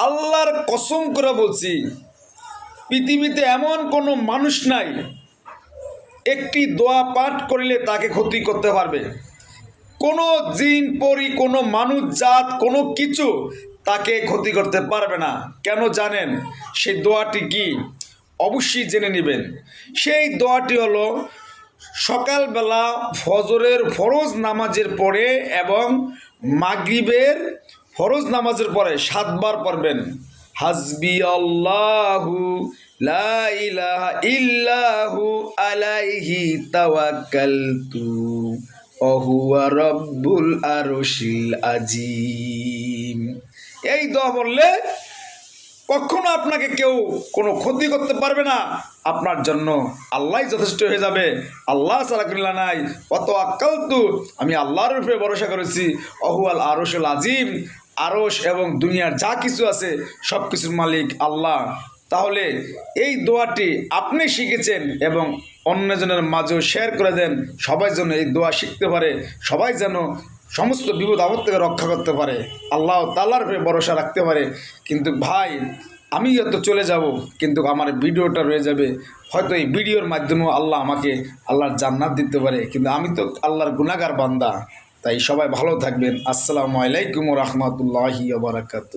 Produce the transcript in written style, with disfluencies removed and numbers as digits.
আল্লাহর কসম করে বলছি, পৃথিবীতে এমন কোনো মানুষ নাই একটি দোয়া পাঠ করিলে তাকে ক্ষতি করতে পারবে। কোনো জিন পরি, কোনো মানুষ জাত, কোনো কিছু তাকে ক্ষতি করতে পারবে না। কেন জানেন সেই দোয়াটি কি? অবশ্যই জেনে নেবেন। সেই দোয়াটি হলো সকালবেলা ফজরের ফরজ নামাজের পরে এবং মাগরিবের ফরজ নামাজের পরে 7 বার পড়বেন। হাসবি আল্লাহু লা ইলাহা ইল্লাহু আলাইহি তাওয়াক্কালতু ওহুয়া রব্বুল আরশিল আজিম। এই দোয়া বললে কখনো আপনাকে কেউ কোনো ক্ষতি করতে পারবে না। আপনার জন্য আল্লাহই যথেষ্ট হয়ে যাবে। আল্লাহ ছাড়া কিল্লা নাই। অত আক্কালতু, আমি আল্লাহর উপরে ভরসা করেছি। অহুয়াল আরশুল আজিম, আরশ এবং দুনিয়ার যা কিছু আছে সব কিছুর মালিক আল্লাহ। তাহলে এই দোয়াটি আপনি শিখেছেন এবং অন্যজনের মাঝেও শেয়ার করে দেন, সবাই যেন এই দোয়া শিখতে পারে, সবাই যেন সমস্ত বিপদ আপদ থেকে রক্ষা করতে পারে, আল্লাহ তাআলার উপরে ভরসা রাখতে পারে। কিন্তু ভাই, আমি হয়তো চলে যাব, কিন্তু আমার ভিডিওটা রয়ে যাবে। হয়তো এই ভিডিওর মাধ্যমেও আল্লাহ আমাকে আল্লাহর জান্নাত দিতে পারে, কিন্তু আমি তো আল্লাহর গুনাহগার বান্দা। তাই সবাই ভালো থাকবেন। আসসালামু আলাইকুম ওয়া রাহমাতুল্লাহি ওয়া বারাকাতুহু।